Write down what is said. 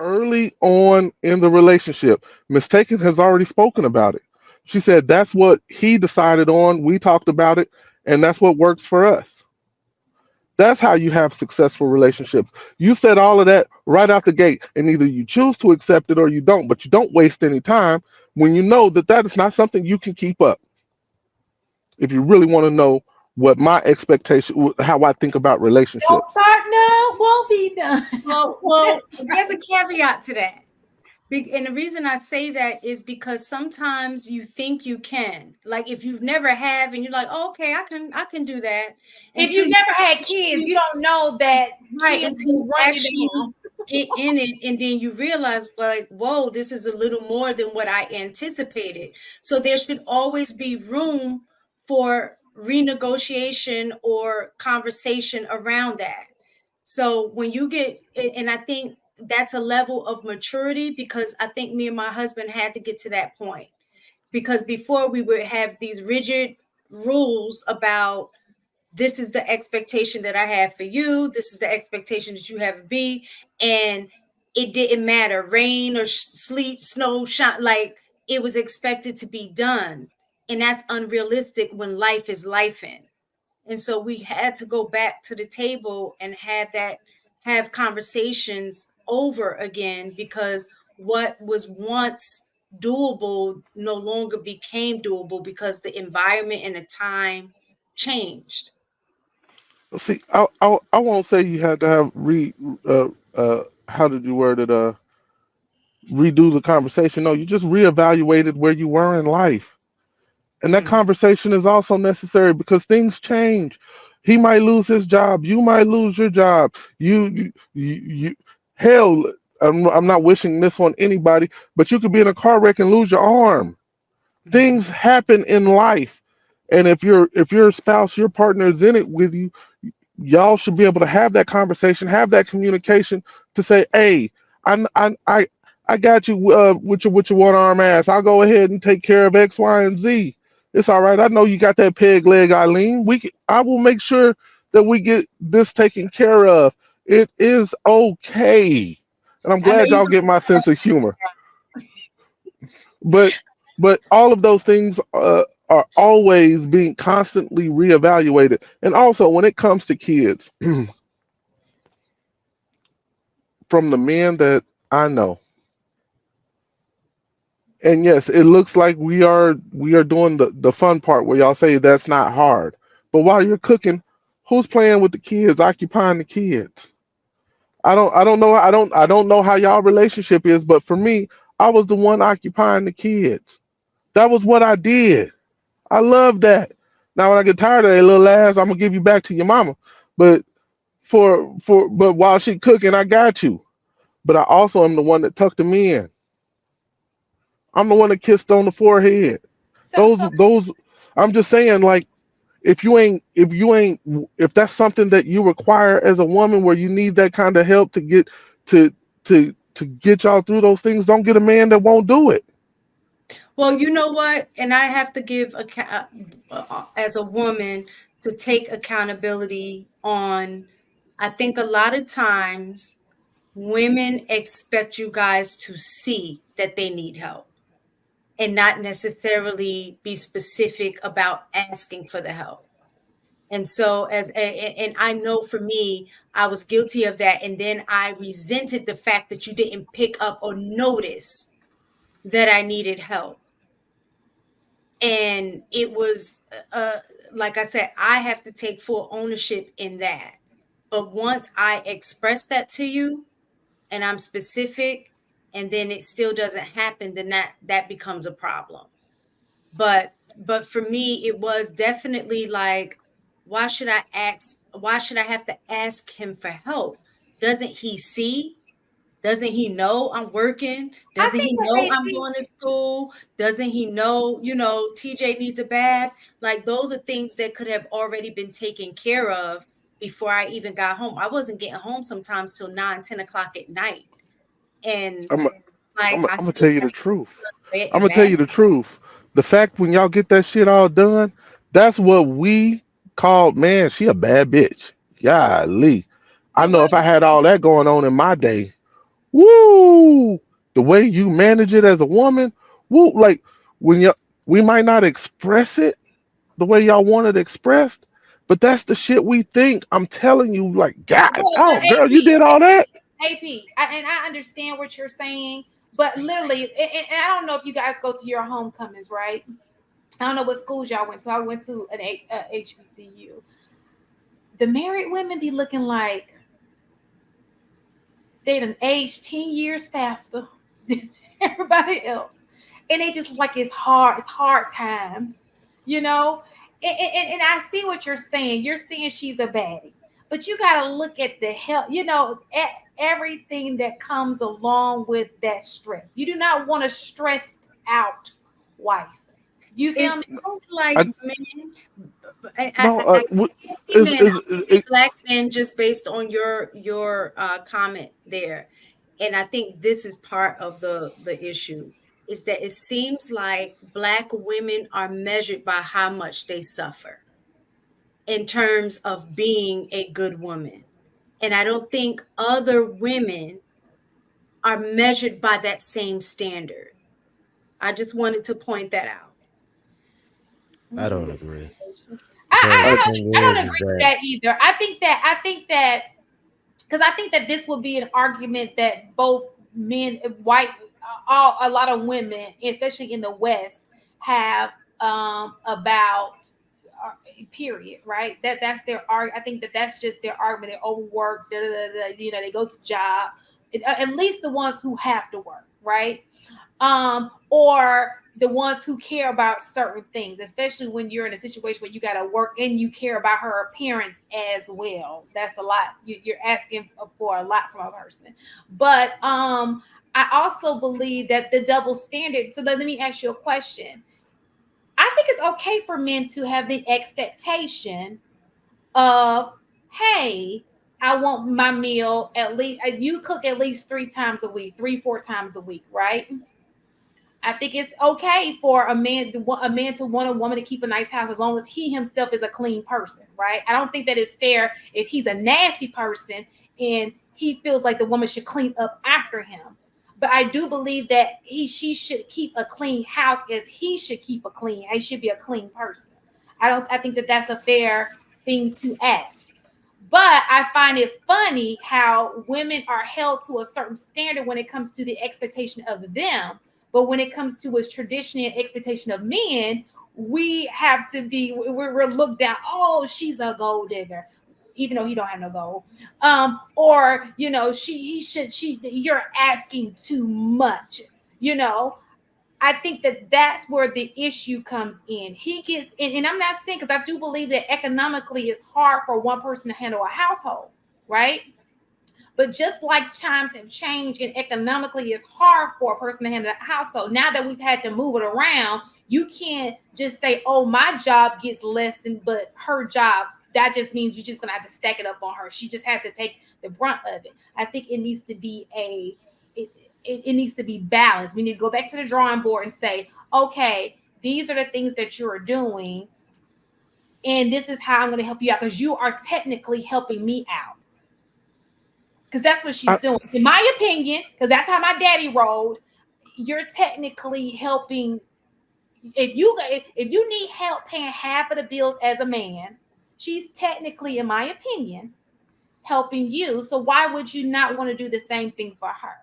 Early on in the relationship, Miss Taken has already spoken about it. She said that's what he decided on. We talked about it, and that's what works for us. That's how you have successful relationships. You said all of that right out the gate, and either you choose to accept it or you don't, but you don't waste any time when you know that that is not something you can keep up. If you really want to know what my expectation, how I think about Don't relationships. start now, won't be done. Well, there's a caveat to that. And the reason I say that is because sometimes you think you can. Like if you've never have and you're like, oh, okay, I can do that. If Until you've you never had kids, you don't know that right, kids until will you run you actually down. get in it and then you realize like, whoa, this is a little more than what I anticipated. So there should always be room for renegotiation or conversation around that. So when you get, and I think that's a level of maturity because I think me and my husband had to get to that point. Because before we would have these rigid rules about this is the expectation that I have for you, this is the expectation that you have of me, and it didn't matter rain or sleet, snow, shine, like it was expected to be done. And that's unrealistic when life is life in. And so we had to go back to the table and have conversations over again because what was once doable no longer became doable because the environment and the time changed. See, I won't say you had to have how did you word it, redo the conversation. No, you just reevaluated where you were in life. And that Mm. conversation is also necessary because things change. He might lose his job. You might lose your job. You hell, I'm not wishing this on anybody, but you could be in a car wreck and lose your arm. Mhm. Things happen in life. And if your spouse, your partner is in it with you, y'all should be able to have that conversation, have that communication to say, "Hey, I got you with your one arm ass. I'll go ahead and take care of X, Y, and Z. It's all right. I know you got that peg leg, Eileen. I will make sure that we get this taken care of. It is okay." And I'm I know glad you y'all get my sense of humor. But all of those things are always being constantly reevaluated. And also, when it comes to kids, from the men that I know, and yes, it looks like we are doing the fun part where y'all say that's not hard. But while you're cooking, who's playing with the kids, occupying the kids? I don't know how y'all relationship is, but for me, I was the one occupying the kids. That was what I did. I love that. Now when I get tired of that little ass, I'm gonna give you back to your mama. But but while she cooking, I got you. But I also am the one that tucked them in. I'm the one that kissed on the forehead. So, Those so those I'm just saying, like, if that's something that you require as a woman where you need that kind of help to to get y'all through those things, don't get a man that won't do it. Well, you know what? And I have to give as a woman to take accountability on. I think a lot of times women expect you guys to see that they need help and not necessarily be specific about asking for the help. And so and I know for me, I was guilty of that. And then I resented the fact that you didn't pick up or notice that I needed help. And it was like I said, I have to take full ownership in that. But once I express that to you and I'm specific and then it still doesn't happen, then that becomes a problem. But for me it was definitely like, why should I have to ask him for help? Doesn't he see? Doesn't he know I'm working? I Doesn't think he that know they I'm think going to school? Doesn't he know, TJ needs a bath? Like those are things that could have already been taken care of before I even got home. I wasn't getting home sometimes till 9, 10 o'clock at night. And I'm like I'm I gonna still tell you the got truth. wet I'm and gonna tell mad. you the truth. The fact when y'all get that shit all done, that's what we called, man, she a bad bitch. Golly. I it know was if I had all that going on in my day, Woo! The way you manage it as a woman, woo! Like when you, we might not express it the way y'all want it expressed, but that's the shit we think. I'm telling you, like, God, Well, oh, but girl, you did all that. and I understand what you're saying, but literally, and I don't know if you guys go to your homecomings, right? I don't know what schools y'all went to. I went to HBCU. The married women be looking like they done aged 10 years faster than everybody else. And they just like it's hard times, you know? And I see what you're saying. You're saying she's a baddie. But you gotta look at the health, at everything that comes along with that stress. You do not want a stressed out wife. You It feel me? seems like I men, no, I see men, is I see black men just based on your comment there, and I think this is part of the issue is that it seems like black women are measured by how much they suffer in terms of being a good woman, and I don't think other women are measured by that same standard. I just wanted to point that out. I That's a don't good agree conversation. because the thing I don't is agree with that that either. I think that because I think that this will be an argument that both men, white, a lot of women, especially in the West, have about period, right? That's their I think that that's just their argument. They overwork, da, da, da, da, they go to job. At least the ones who have to work, right? Or the ones who care about certain things, especially when you're in a situation where you got to work and you care about her appearance as well. That's a lot. You're asking for a lot from a person. But I also believe that the double standard. So let me ask you a question. I think it's okay for men to have the expectation of, hey, I want my meal at least, you cook at least 3 times a week, 3, 4 times a week, right? I think it's okay for a man to want a woman to keep a nice house as long as he himself is a clean person, right? I don't think that it's fair if he's a nasty person and he feels like the woman should clean up after him. But I do believe that she should keep a clean house as he should keep a clean. He should be a clean person. I think that that's a fair thing to ask. But I find it funny how women are held to a certain standard when it comes to the expectation of them. But when it comes to a tradition and expectation of men, we have to be, we're looked down. Oh, she's a gold digger, even though he don't have no gold. Or you're asking too much. You know, I think that that's where the issue comes in. He gets, and I'm not saying because I do believe that economically it's hard for one person to handle a household, right? But just like times have changed and economically it's hard for a person to handle a household. Now that we've had to move it around, you can't just say, oh, my job gets less than, but her job, that just means you're just gonna have to stack it up on her. She just has to take the brunt of it. I think it needs to be it needs to be balanced. We need to go back to the drawing board and say, okay, these are the things that you're doing, and this is how I'm going to help you out because you are technically helping me out. Because that's what she's I, doing, in my opinion. Because that's how my daddy rolled. You're technically helping. If you need help paying half of the bills as a man, she's technically, in my opinion, helping you. So why would you not want to do the same thing for her?